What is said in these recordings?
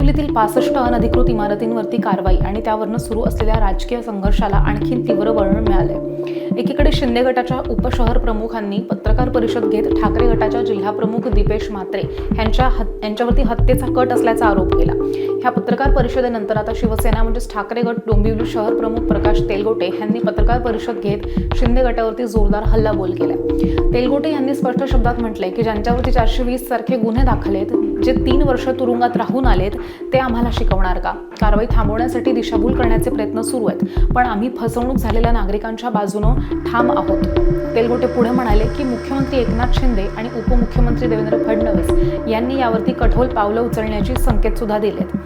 डोंबिवलीतील 65 अनधिकृत इमारतींवरती कारवाई आणि त्यावरनं सुरू असलेल्या राजकीय संघर्षाला आणखी तीव्र वळण मिळाले। एकीकडे शिंदे गटाच्या उपशहर प्रमुखांनी पत्रकार परिषद घेत ठाकरे गटाच्या जिल्हाप्रमुख दीपेश म्हात्रे यांच्यावरती हत्येचा कट असल्याचा आरोप केला। ह्या पत्रकार परिषदेनंतर आता शिवसेना म्हणजेच ठाकरे गट डोंबिवली शहर प्रमुख प्रकाश तेलगोटे यांनी पत्रकार परिषद घेत शिंदे गटावरती जोरदार हल्लाबोल केला। तेलगोटे यांनी स्पष्ट शब्दात म्हटलंय की ज्यांच्यावरती 420 सारखे गुन्हे दाखल आहेत, जे 3 वर्ष तुरुंगात राहून आलेत, ते आम्हाला शिकवणार का? कारवाई थांबवण्यासाठी दिशाभूल करण्याचे प्रयत्न सुरू आहेत, पण आम्ही फसवणूक झालेल्या नागरिकांच्या बाजूने ठाम आहोत। तेलगोटे पुढे म्हणाले की मुख्यमंत्री एकनाथ शिंदे आणि उपमुख्यमंत्री देवेंद्र फडणवीस यांनी यावरती कठोर पावलं उचलण्याची संकेत सुद्धा दिलेत।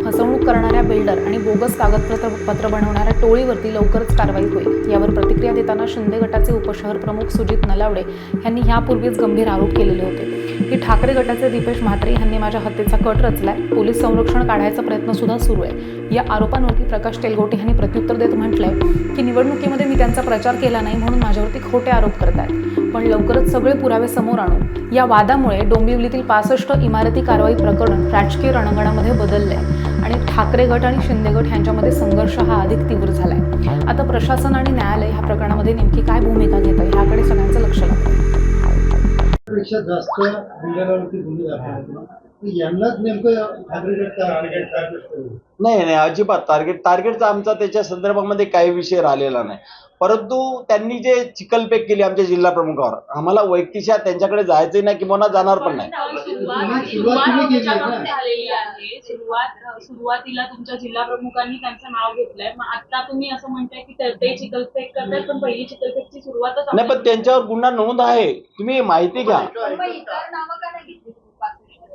फसवणूक करणाऱ्या बिल्डर आणि बोगस कागदपत्र बनवणाऱ्या टोळीवरती लवकरच कारवाई होईल। यावर प्रतिक्रिया देताना शिंदे गटाचे उपशहर प्रमुख सुजित नलावडे यांनी यापूर्वीच गंभीर आरोप केलेले होते की ठाकरे गटाचे दीपेश म्हात्रे यांनी माझ्या हत्येचा कट रचलाय, पोलीस संरक्षण काढायचा प्रयत्न सुद्धा सुरू आहे। या आरोपांवरती प्रकाश तेलगोटे यांनी प्रत्युत्तर देत म्हटलंय की निवडणुकीमध्ये मी त्यांचा प्रचार केला नाही म्हणून माझ्यावरती खोटे आरोप करतायत, पण लवकरच सगळे पुरावे समोर आणू। या वादामुळे डोंबिवलीतील 65 इमारती कारवाई प्रकरण राजकीय रणगाडामध्ये बदललंय आणि ठाकरे गट आणि शिंदे गट यांच्यामध्ये संघर्ष हा अधिक तीव्र झालाय। आता प्रशासन आणि न्यायालय ह्या प्रकरणामध्ये नेमकी काय भूमिका घेत आहे ह्याकडे सगळ्यांचं लक्ष लागतं। पेक्षा जास्त बिल्डरांवरती गुन्हे दाखल आहेत, यांनाच नेमकं टार्गेट नाही, अजिबात टार्गेटचा आमचा त्याच्या संदर्भामध्ये काही विषय राहिलेला नाही, परंतु त्यांनी जे चिखलफेक केली आमच्या जिल्हा प्रमुखावर, आम्हाला वैयक्तिक त्यांच्याकडे जायचंही नाही किंवा जाणार पण नाही। सुरुवातीला तुमच्या जिल्हा प्रमुखांनी त्यांचं नाव घेतलंय, मग आता तुम्ही असं म्हणताय की ते चिखलफेक करतायत, पण पहिली चिखलफेकची सुरुवातच नाही, पण त्यांच्यावर गुन्हा नोंद आहे, तुम्ही माहिती घ्या।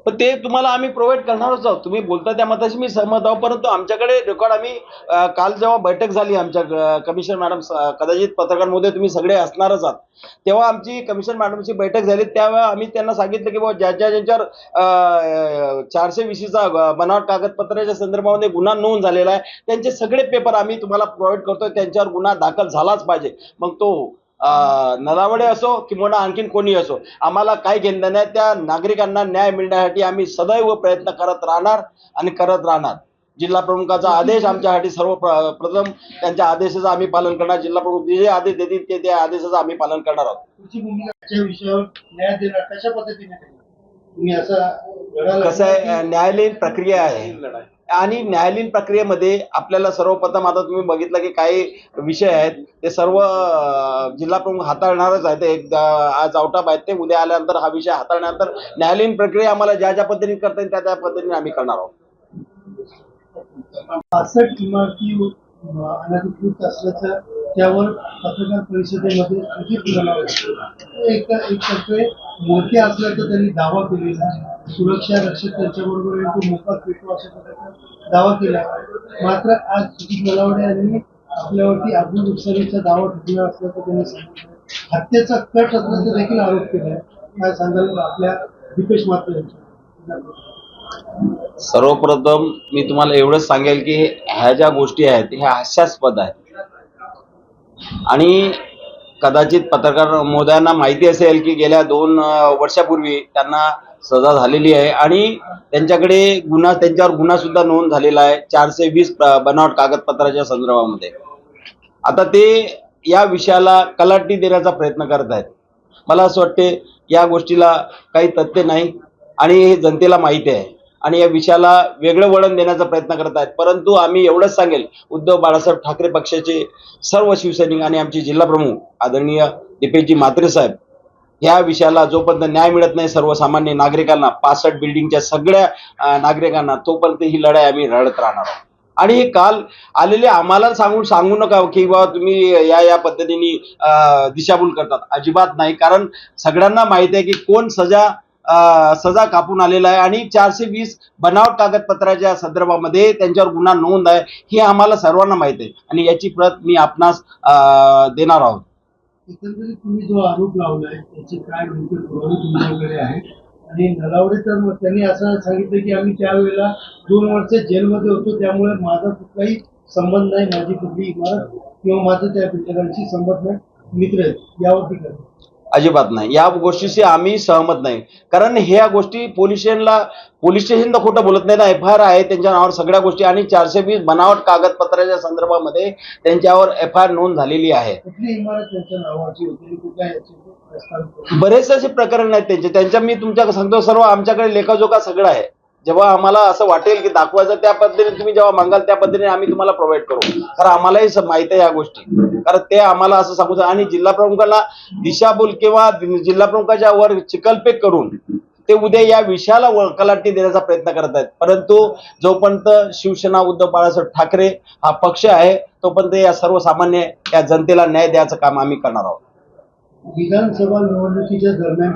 पण ते तुम्हाला आम्ही प्रोव्हाइड करणारच आहोत। तुम्ही बोलता त्या मताशी मी सहमत आहोत, परंतु आमच्याकडे रेकॉर्ड आम्ही काल जेव्हा बैठक झाली आमच्या कमिशनर मॅडम, कदाचित पत्रकारांमध्ये तुम्ही सगळे असणारच आहात, तेव्हा आमची कमिशनर मॅडमची बैठक झाली, त्यावेळेला आम्ही त्यांना सांगितलं की बाबा ज्यांच्यावर 420चा बनावट कागदपत्राच्या संदर्भामध्ये गुन्हा नोंद झालेला आहे, त्यांचे सगळे पेपर आम्ही तुम्हाला प्रोव्हाइड करतोय, त्यांच्यावर गुन्हा दाखल झालाच पाहिजे। मग तो नलावडे असो किंवा आणखीन कोणी असो, आम्हाला काही घेणं नाही। त्या नागरिकांना न्याय मिळण्यासाठी आम्ही सदैव प्रयत्न करत राहणार आणि करत राहणार। जिल्हा प्रमुखाचा आदेश आमच्यासाठी सर्वप्रथम त्यांच्या आदेशाचं आम्ही पालन करणार। जिल्हा प्रमुख जे आदेश देतील ते त्या आदेशाचं आम्ही पालन करणार आहोत। तुमची भूमिका विषयावर न्याय देणार कशा पद्धतीने तुम्ही असं कसं आहे, न्यायालयीन प्रक्रिया आहे आणि न्यायालयीन प्रक्रियेमध्ये आपल्याला सर्वप्रथम आता तुम्ही बघितलं की काही विषय आहेत ते सर्व जिल्हा प्रमुख हाताळणारच आहेत। एक आज आउटअप आहेत ते, उद्या आल्यानंतर हा विषय हाताळल्यानंतर न्यायालयीन प्रक्रिया आम्हाला ज्या पद्धतीने करता येईल त्या पद्धतीने आम्ही करणार आहोत। 65 इमारती अनधिकृत असल्याचं त्यावर पत्रकार परिषदेमध्ये एक टप्पे मोठे असल्याचा त्यांनी दावा केलेला, सुरक्षा रक्षक त्यांच्याबरोबर तो मोका पेटो अशा प्रकारचा दावा केला। मात्र आज सुजित नलावडे यांनी आपल्यावरती अब्दुल रुखसारीचा दावा ठरला असल्याचं त्यांनी सांगितलं, हत्येचा कट असल्याचा देखील आरोप केलाय। काय सांगाल आपल्या दीपेश म्हात्रे यांच्या? सर्वप्रथम मी तुम्हाला एवढंच सांगेल की ह्या ज्या गोष्टी आहेत ह्या हास्यास्पद आहेत आणि कदाचित पत्रकार महोदयांना माहिती असेल की गेल्या 2 वर्षापूर्वी त्यांना सजा झालेली आहे आणि त्यांच्यावर गुन्हा सुद्धा नोंद झालेला आहे 420 बनावट कागदपत्राच्या संदर्भामध्ये। आता ते या विषयाला कलाटणी देण्याचा प्रयत्न करत आहेत। मला असं वाटते या गोष्टीला काही तथ्य नाही आणि हे जनतेला माहिती आहे आणि या विषयाला वेगळं वळण देण्याचा प्रयत्न करत आहेत। परंतु आम्ही एवढंच सांगेल, उद्धव बाळासाहेब ठाकरे पक्षाचे सर्व शिवसैनिक आणि आमचे जिल्हा प्रमुख आदरणीय दीपेशजी म्हात्रे साहेब, या विषयाला जोपर्यंत न्याय मिळत नाही सर्वसामान्य नागरिकांना, 65 बिल्डिंगच्या सगळ्या नागरिकांना, तोपर्यंत ही लढाई आम्ही लढत राहणार आहोत। आणि हे काल आलेले आम्हाला सांगू नका की बाबा तुम्ही या पद्धतीने दिशाभूल करतात, अजिबात नाही। कारण सगळ्यांना माहिती आहे की कोण सजा कापून आलेला आहे आणि 420 बनावट कागदपत्राच्या संदर्भामध्ये त्यांच्यावर गुन्हा नोंद आहे हे आम्हाला सर्वांना माहिती आहे आणि याची प्रत मी आपणास देणार आहोत। एकंदरीत तुम्ही जो आरोप लावलाय त्याचे काय नेमके पुरावे तुमच्याकडे आहेत? आणि नलावडे तर त्यांनी असं सांगितलं की आम्ही त्यावेळेला 2 वर्ष जेलमध्ये होतो, त्यामुळे माझा कुठलाही संबंध नाही, माझी कुठली इमारत किंवा माझं त्या बिल्डरांशी संबंध नाही, मित्र आहेत, यावरती काय? अजिबात नाही. या गोष्टीशी आम्ही सहमत नाही. कारण ह्या गोष्टी पोलीस स्टेशन तर खोटं बोलत नाही ना. FIR आहे त्यांच्या नावावर सगळ्या गोष्टी आणि 420 बनावट कागदपत्राच्या संदर्भामध्ये त्यांच्यावर FIR नोंद झालेली आहे. कुठली इमारत त्यांच्या नावाची होती कुठल्या याची प्रस्तावित बरेच असे प्रकरण आहेत त्यांच्या मी तुमच्या सांगतो सर्व आमच्याकडे लेखाजोखा सगळं आहे. जेव्हा आम्हाला असं वाटेल की दाखवायचं त्या पद्धतीने तुम्ही जेव्हा मागाल त्या पद्धतीने आम्ही तुम्हाला प्रोव्हाइड करू. कारण आम्हालाही माहिती आहे या गोष्टी. कारण ते आम्हाला असं सांगू आणि जिल्हा प्रमुखाला दिशाभूल किंवा जिल्हा प्रमुखाच्या वर चिकलपेक करून ते उद्या या विषयाला कलाटणी देण्याचा प्रयत्न करत आहेत. परंतु जोपर्यंत शिवसेना उद्धव बाळासाहेब ठाकरे हा पक्ष आहे तोपर्यंत या सर्वसामान्य या जनतेला न्याय द्यायचं काम आम्ही करणार आहोत. विधानसभा निवडणुकीच्या दरम्यान